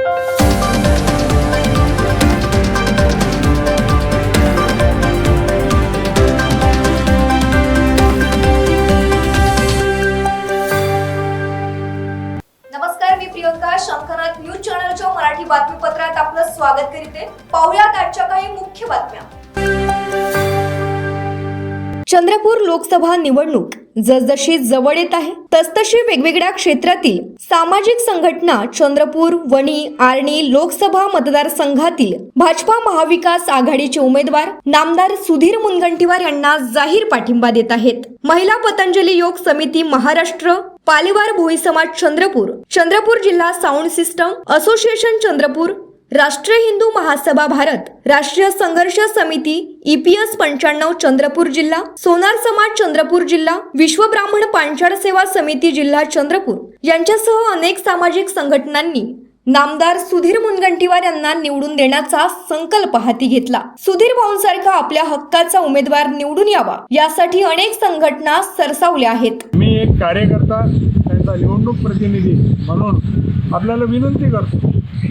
नमस्कार, मी प्रियंका. शंखनाथ न्यूज चॅनलच्या मराठी बातमीपत्रात आपलं स्वागत करते. पाहुयात आजच्या काही मुख्य बातम्या. चंद्रपूर लोकसभा निवडणूक जसजशी जवळ येत आहे तसतशी वेगवेगळ्या क्षेत्रातील सामाजिक संघटना चंद्रपूर, वणी, आर्णी लोकसभा मतदारसंघातील भाजपा महाविकास आघाडीचे उमेदवार नामदार सुधीर मुनगंटीवार यांना जाहीर पाठिंबा देत आहेत. महिला पतंजली योग समिती महाराष्ट्र, पालेवार भोई समाज चंद्रपूर, चंद्रपूर जिल्हा साऊंड सिस्टम असोसिएशन चंद्रपूर, राष्ट्रीय हिंदू महासभा भारत, राष्ट्रीय संघर्ष समिती EPS 95 चंद्रपूर जिल्हा, सोनार समाज चंद्रपूर जिल्हा, विश्व ब्राह्मण पांचाळ सेवा समिती जिल्हा चंद्रपूर यांच्यासह अनेक सामाजिक संघटनांनी नामदार सुधीर मुनगंटीवार यांना निवडून देण्याचा संकल्प हाती घेतला. सुधीर भाऊंसारखा आपल्या हक्काचा उमेदवार निवडून यावा यासाठी अनेक संघटना सरसावल्या आहेत. मी एक कार्यकर्ता, त्यांचा निवडणूक प्रतिनिधी म्हणून आपल्याला विनंती करतो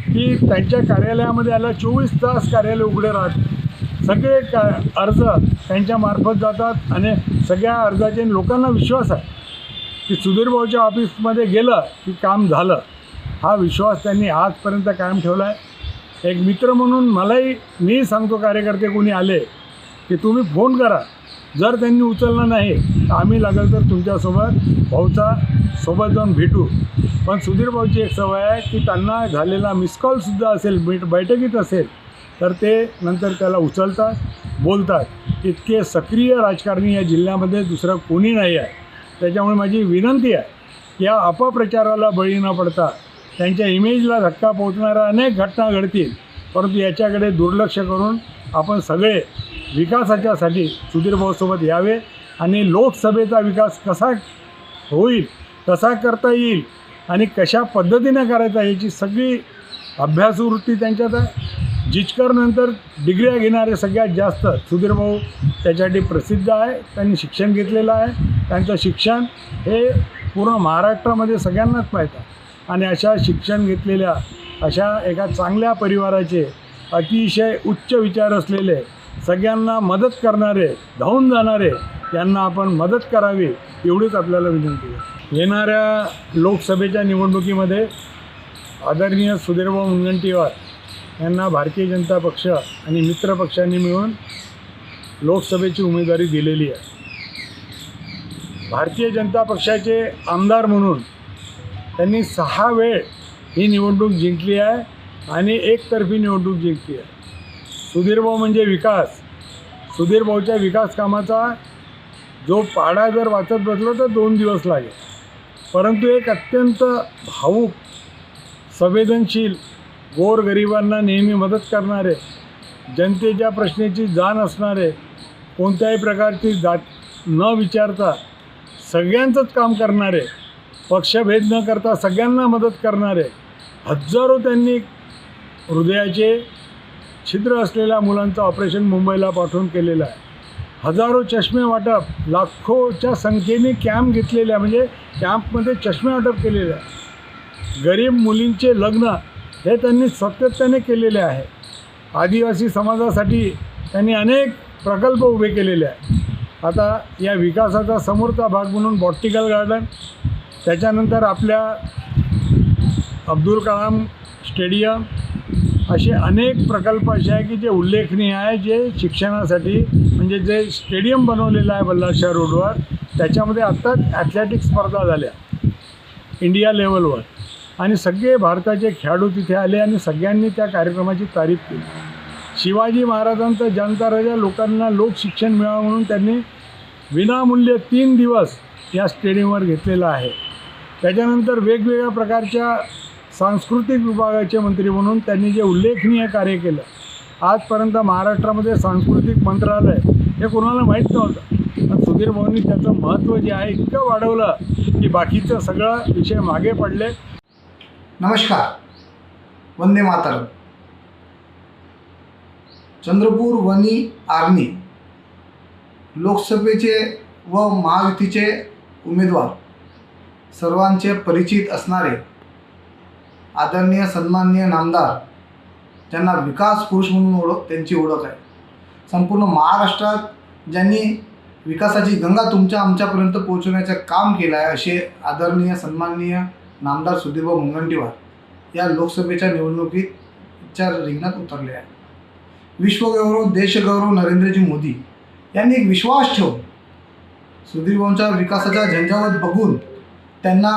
की त्यांच्या कार्यालयामध्ये आला 24 तास कार्यालय उघडे राहते. सगळे अर्ज त्यांच्या मार्फत जातात आणि सगळ्या अर्जाचे लोकांना विश्वास आहे की सुधीर भाऊच्या ऑफिसमध्ये गेलं की काम झालं. हा विश्वास त्यांनी आजपर्यंत कायम ठेवला आहे. एक मित्र म्हणून मी सांगतो, कार्यकर्ते कोणी आले की तुम्ही फोन करा. जर त्यांनी उचललं नाही तर आम्ही लागलं तर तुमच्यासोबत भाऊचा सोबत जाऊन भेटू. पण सुधीर भाऊची एक सवय आहे की त्यांना झालेला मिसकॉलसुद्धा असेल, बैठकीत असेल तर ते नंतर त्याला उचलतात, बोलतात. इतके सक्रिय राजकारणी या जिल्ह्यामध्ये दुसरं कोणी नाही आहे. त्याच्यामुळे माझी विनंती आहे की या अपप्रचाराला बळी न पडता त्यांच्या इमेजला धक्का पोहोचणाऱ्या अनेक घटना घडतील, परंतु याच्याकडे दुर्लक्ष करून आपण सगळे विकासाच्यासाठी सुधीर भाऊसोबत यावे आणि लोकसभेचा विकास कसा होईल, कसा करता येईल आणि कशा पद्धतीने करायचा याची सगळी अभ्यासवृत्ती त्यांच्यात आहे. जिचकरनंतर डिग्र्या घेणारे सगळ्यात जास्त सुधीर भाऊ त्याच्यासाठी प्रसिद्ध आहे. त्यांनी शिक्षण घेतलेलं आहे. त्यांचं शिक्षण हे पूर्ण महाराष्ट्रामध्ये सगळ्यांनाच माहीत आहे. आणि अशा शिक्षण घेतलेल्या अशा एका चांगल्या परिवाराचे अतिशय उच्च विचार असलेले, सगळ्यांना मदत करणारे, धावून जाणारे, यांना आपण मदत करावी एवढीच आपल्याला विनंती आहे. येणाऱ्या लोकसभेच्या निवडणुकीमध्ये आदरणीय सुधीरभाऊ मुनगंटीवार यांना भारतीय जनता पक्ष आणि मित्र पक्षांनी मिळून लोकसभेची उमेदवारी दिलेली आहे. भारतीय जनता पक्षाचे आमदार म्हणून त्यांनी 6 वेळ ही निवडणूक जिंकली आहे आणि एकतर्फी निवडणूक जिंकली आहे. सुधीरभाऊ म्हणजे विकास. सुधीरभाऊच्या विकास कामाचा जो पाढा जर वाचत बसलो तर 2 दिवस लागेल. परंतु एक अत्यंत भावूक, संवेदनशील, गोरगरिबांना नेहमी मदत करणारे, जनतेच्या प्रश्नाची जाण असणारे, कोणत्याही प्रकारची जात न विचारता सगळ्यांचंच काम करणारे, पक्षभेद न करता सगळ्यांना मदत करणारे, हजारो त्यांनी हृदयाचे छिद्र असलेल्या मुलांचं ऑपरेशन मुंबईला पाठवून केलेलं आहे. हजारो चष्मे वाटप, लाखोच्या संख्येने कॅम्प घेतलेल्या, म्हणजे कॅम्पमध्ये चष्मे वाटप केलेले आहे. गरीब मुलींचे लग्न हे त्यांनी सातत्याने केलेले आहे. आदिवासी समाजासाठी त्यांनी अनेक प्रकल्प उभे केलेले आहेत. आता या विकासाचा समोरचा भाग म्हणून बॉटनिकल गार्डन, त्याच्यानंतर आपल्या अब्दुल कलाम स्टेडियम, असे अनेक प्रकल्प असे आहे की जे उल्लेखनीय आहे, जे शिक्षणासाठी, म्हणजे जे स्टेडियम बनवलेलं आहे बल्लारशाह रोडवर, त्याच्यामध्ये आत्ताच ॲथलेटिक्स स्पर्धा झाल्या इंडिया लेवलवर आणि सगळे भारताचे खेळाडू तिथे आले आणि सगळ्यांनी त्या कार्यक्रमाची तारीफ केली. शिवाजी महाराजांचा जनता राजा, लोकांना लोकशिक्षण मिळावं म्हणून त्यांनी विनामूल्य 3 दिवस या स्टेडियमवर घेतलेला आहे. त्याच्यानंतर वेगवेगळ्या प्रकारच्या सांस्कृतिक विभागाचे मंत्री म्हणून त्यांनी जे उल्लेखनीय कार्य केलं, आजपर्यंत महाराष्ट्रामध्ये सांस्कृतिक मंत्रालय हे कोणाला माहीत नव्हतं, पण सुधीर भाऊंनी त्याचं महत्त्व जे आहे इतकं वाढवलं की बाकीचं सगळं विषय मागे पडले. नमस्कार, वंदे मातरम. चंद्रपूर, वणी, आर्णी लोकसभेचे व महायुतीचे उमेदवार सर्वांचे परिचित असणारे आदरणीय सन्माननीय नामदार ज्यांना विकास पुरुष म्हणून त्यांची ओळख आहे. संपूर्ण महाराष्ट्रात ज्यांनी विकासाची गंगा आमच्यापर्यंत पोहोचवण्याचं काम केलं आहे असे आदरणीय सन्माननीय नामदार सुधीरभाऊ मुनगंटीवार या लोकसभेच्या निवडणुकीच्या रिंगणात उतरले आहे. विश्वगौरव देशगौरव नरेंद्रजी मोदी यांनी एक विश्वास ठेवून सुधीरभाऊंच्या विकासाच्या झंझावात बघून त्यांना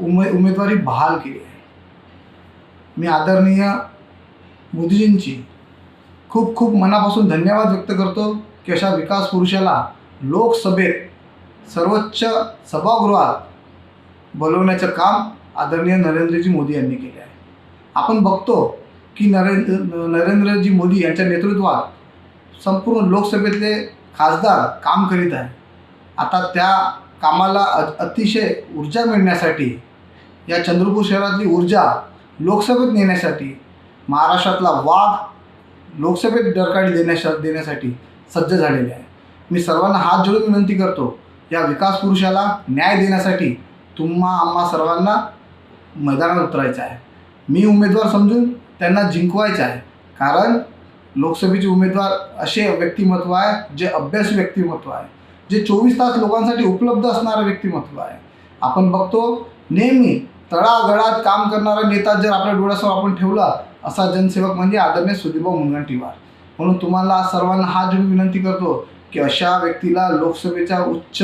उमेदवारी बहाल केली आहे. मी आदरणीय मोदीजींची खूप खूप मनापासून धन्यवाद व्यक्त करतो की अशा विकास पुरुषाला लोकसभेत सर्वोच्च सभागृहात बोलवण्याचं काम आदरणीय नरेंद्रजी मोदी यांनी केले आहे. आपण बघतो की नरेंद्रजी मोदी यांच्या नेतृत्वात संपूर्ण लोकसभेतले खासदार काम करीत आहे. आता त्या कामाला अतिशय ऊर्जा मिळण्यासाठी या चंद्रपूर शहरातली ऊर्जा लोकसभेत नेण्यासाठी महाराष्ट्रातला वाघ लोकसभेत डरकाळी देण्यासाठी सज्ज झालेले आहे. मी सर्वांना हात जोडून विनंती करतो या विकास पुरुषाला न्याय देण्यासाठी आम्हा सर्वांना मैदानात उतरायचं आहे. मी उमेदवार समजून त्यांना जिंकवायचं आहे. कारण लोकसभेचे उमेदवार असे व्यक्तिमत्व आहे जे अभ्यासू व्यक्तिमत्व आहे, जे 24 तास लोकांसाठी उपलब्ध असणारं व्यक्तिमत्व आहे. आपण बघतो नेहमी तळागळात काम करणारा नेता जर आपल्या डोळ्यासमोर आपण ठेवला असा जनसेवक म्हणजे आदरणीय सुधीरभाऊ मुनगंटीवार. म्हणून तुम्हाला सर्वांना हात जोडून विनंती करतो की अशा व्यक्तीला लोकसभेच्या उच्च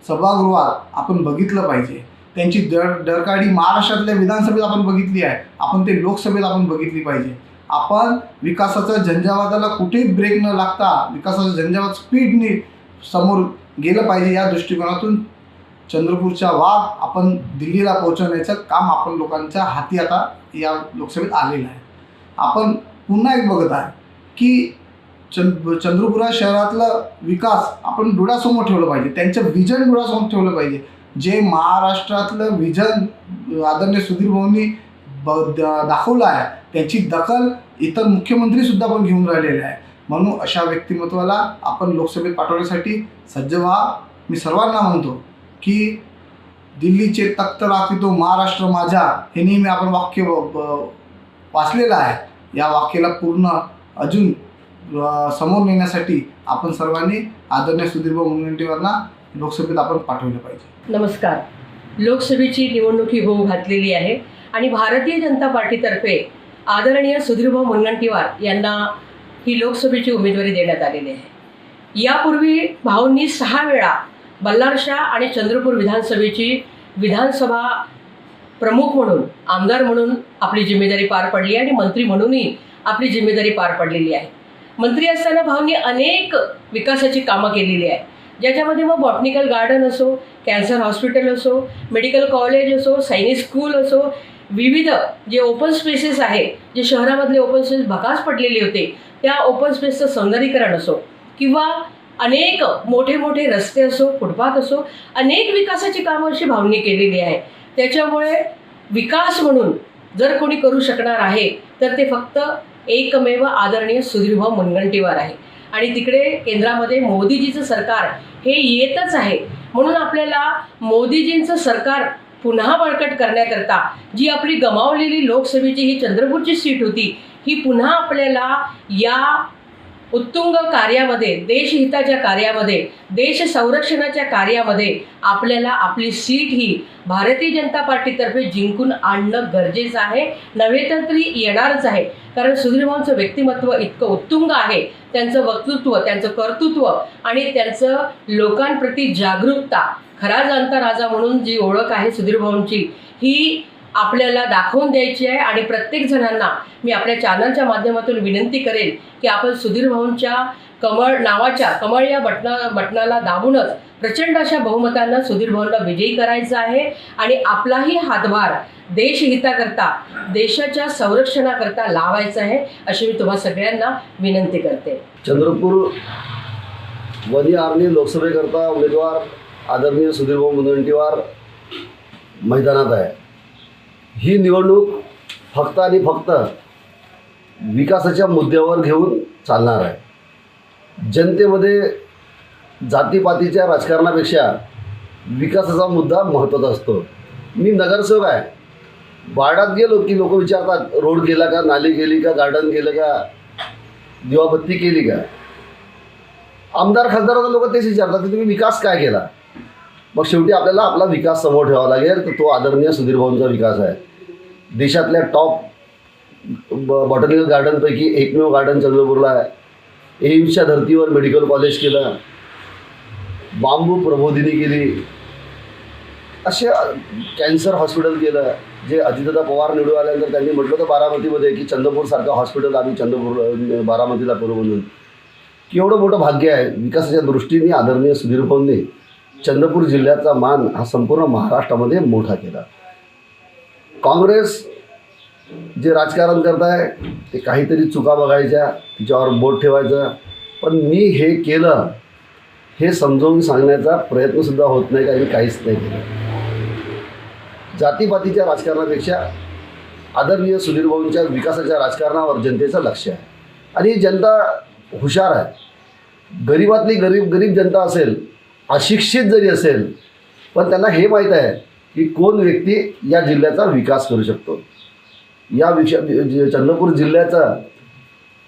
सभागृहात आपण बघितलं पाहिजे. त्यांची डरकाळी महाराष्ट्रातल्या विधानसभेत आपण बघितली आहे, आपण ते लोकसभेत आपण बघितली पाहिजे. आपण विकासाच्या झंझावाताला कुठेही ब्रेक न लागता विकासाचं झंझावात स्पीडने समोर गेलं पाहिजे. या दृष्टिकोनातून चंद्रपूरच्या वाघ आपण दिल्लीला पोहोचवण्याचं काम आपण लोकांच्या हाती आता या लोकसभेत आलेलं आहे. आपण पुन्हा एक बघत आहे की चंद्रपूर शहरातला विकास आपण डोळ्यासमोर ठेवलं पाहिजे. त्यांचं विजन डोळ्यासमोर ठेवलं पाहिजे. जे महाराष्ट्रातलं विजन आदरणीय सुधीरभाऊंनी दाखवलं आहे त्याची दखल इतर मुख्यमंत्रीसुद्धा पण घेऊन राहिलेले आहे. म्हणून अशा व्यक्तिमत्वाला आपण लोकसभेत पाठवण्यासाठी सज्ज व्हा. मी सर्वांना म्हणतो की दिल्लीचे तख्त राखितो महाराष्ट्र माझा हे नेहमी आपण वाक्य वाचलेलं आहे. या वाक्याला पूर्ण अजून समोर नेण्यासाठी आपण सर्वांनी आदरणीय सुधीरभाऊ मुनगंटीवारांना लोकसभेत आपण पाठवलं पाहिजे. नमस्कार. लोकसभेची निवडणुकी होऊ घातलेली आहे आणि भारतीय जनता पार्टीतर्फे आदरणीय सुधीरभाऊ मुनगंटीवार यांना ही लोकसभेची उमेदवारी देण्यात आलेली आहे. यापूर्वी भाऊंनी 6 वेळा बल्लारशा आणि चंद्रपूर विधानसभेची विधानसभा प्रमुख म्हणून आमदार म्हणून आपली जिम्मेदारी पार पडली आणि मंत्री म्हणूनही आपली जिम्मेदारी पार पडलेली आहे. मंत्री असताना भाऊंनी अनेक विकासाची कामं केलेली आहे, ज्याच्यामध्ये मग बॉटनिकल गार्डन असो, कॅन्सर हॉस्पिटल असो, मेडिकल कॉलेज असो, सैनिक स्कूल असो, विविध जे ओपन स्पेसेस आहे, जे शहरामधले ओपन स्पेस भकास पडलेले होते त्या ओपन स्पेसचं सौंदर्यीकरण असो किंवा अनेक मोठे मोठे रस्ते असो, फुटपाथ असो, अनेक विकासाची कामं अशी भाऊंनी केलेली आहे. त्याच्यामुळे विकास म्हणून जर कोणी करू शकणार आहे तर ते फक्त एकमेव आदरणीय सुधीरभाऊ मुनगंटीवार आहे. आणि तिकडे केंद्रामध्ये मोदीजीचं सरकार हे येतच आहे. म्हणून आपल्याला मोदीजींचं सरकार पुन्हा बळकट करण्याकरता जी आपली गमावलेली लोकसभेची ही चंद्रपूरची सीट होती ही पुन्हा आपल्याला या उत्तुंग कार्यामध्ये, देशहिताच्या कार्यामध्ये, देश संरक्षणाच्या कार्यामध्ये आपल्याला आपली सीट ही भारतीय जनता पार्टीतर्फे जिंकून आणणं गरजेचं आहे. नव्हे तर तरी येणारच आहे. कारण सुधीरभाऊंचं व्यक्तिमत्व इतकं उत्तुंग आहे, त्यांचं वक्तृत्व, त्यांचं कर्तृत्व आणि त्यांचं लोकांप्रती जागरूकता, खरा जाणता राजा म्हणून जी ओळख आहे सुधीरभाऊंची ही आपल्याला दाखवून द्यायची आहे. आणि प्रत्येक जणांना मी आपल्या चॅनलच्या माध्यमातून विनंती करेन की आपण सुधीरभाऊंच्या कमळ नावाच्या कमळ या बटनाला दाबूनच प्रचंड अशा बहुमतांना सुधीरभाऊंना विजयी करायचं आहे आणि आपलाही हातभार देशहिताकरता, देशाच्या संरक्षणाकरता लावायचा आहे अशी मी तुम्हा सगळ्यांना विनंती करते. चंद्रपूर वनी आर्णी लोकसभेकरता उमेदवार आदरणीय सुधीरभाऊ मुनगंटीवार मैदानात आहे. ही निवडणूक फक्त आणि फक्त विकासाच्या मुद्द्यावर घेऊन चालणार आहे. जनतेमध्ये जातीपातीच्या राजकारणापेक्षा विकासाचा मुद्दा महत्त्वाचा असतो. मी नगरसेवक आहे. वार्डात गेलो की लोक विचारतात रोड केला का, नाली केली का, गार्डन केलं का, दिवाबत्ती केली का. आमदार खासदारांना लोक तेच विचारतात की तुम्ही विकास काय केला. मग शेवटी आपल्याला आपला विकास समोर ठेवावा लागेल. तर तो आदरणीय सुधीर भाऊंचा विकास आहे. देशातल्या टॉप बॉटनिकल गार्डनपैकी एकमेव गार्डन चंद्रपूरला आहे. एम्सच्या धर्तीवर मेडिकल कॉलेज केलं, बांबू प्रबोधिनी केली, असे कॅन्सर हॉस्पिटल केलं. जे अजितदादा पवार निवडून आल्यानंतर त्यांनी म्हटलं होतं बारामतीमध्ये की चंद्रपूरसारखं हॉस्पिटल आम्ही चंद्रपूर बारामतीला करू म्हणून. केवढं मोठं भाग्य आहे. विकासाच्या दृष्टीने आदरणीय सुधीर भाऊंनी चंद्रपूर जिल्ह्याचा मान हा संपूर्ण महाराष्ट्रामध्ये मोठा केला. काँग्रेस जे राजकारण करत आहे ते काहीतरी चुका बघायच्या, तिच्यावर बोट ठेवायचं. पण मी हे केलं हे समजावून सांगण्याचा प्रयत्नसुद्धा होत नाही, कारण काहीच नाही केलं. जातीपातीच्या राजकारणापेक्षा आदरणीय सुधीर भाऊंच्या विकासाच्या राजकारणावर जनतेचं लक्ष आहे. आणि जनता हुशार आहे. गरीबातली गरीब जनता असेल, अशिक्षित जरी असेल, पण त्यांना हे माहीत आहे की कोण व्यक्ती या जिल्ह्याचा विकास करू शकतो. या चंद्रपूर जिल्ह्याचा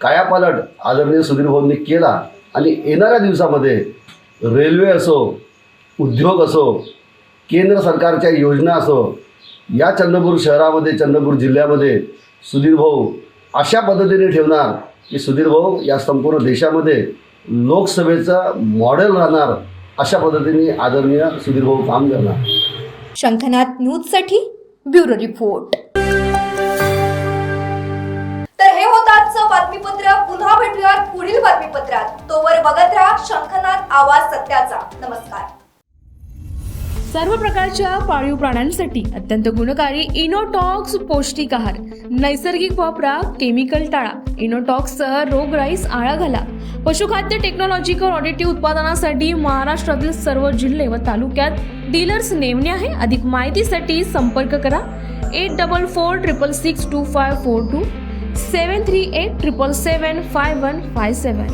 कायापालट आदरणीय सुधीर भाऊंनी केला. आणि येणाऱ्या दिवसामध्ये रेल्वे असो, उद्योग असो, केंद्र सरकारच्या योजना असो, या चंद्रपूर शहरामध्ये, चंद्रपूर जिल्ह्यामध्ये सुधीर भाऊ अशा पद्धतीने ठेवणार की सुधीर भाऊ या संपूर्ण देशामध्ये लोकसभेचं मॉडेल राहणार. अशा पद्धतीने आदरणीय सुधीर भाऊ काम करणार. शंखनाथ न्यूजसाठी ब्युरो रिपोर्ट. तर हे होतं आजचं बातमीपत्र. पुन्हा भेटूयात पुढील बातमीपत्रात. तोवर बघत राहा शंखनाथ आवाज सत्याचा. नमस्कार. सर्व प्रकारच्या पाळीव प्राण्यांसाठी अत्यंत गुणकारी इनोटॉक्स पौष्टिक आहार. नैसर्गिक वापरा, केमिकल टाळा. इनोटॉक्ससह रोगराईस आळा घाला. पशुखाद्य टेक्नॉलॉजिकल ऑडिटिव्ह उत्पादनासाठी महाराष्ट्रातील सर्व जिल्हे व तालुक्यात डीलर्स नेमणे आहे. अधिक माहितीसाठी संपर्क करा 8446625542 738775157.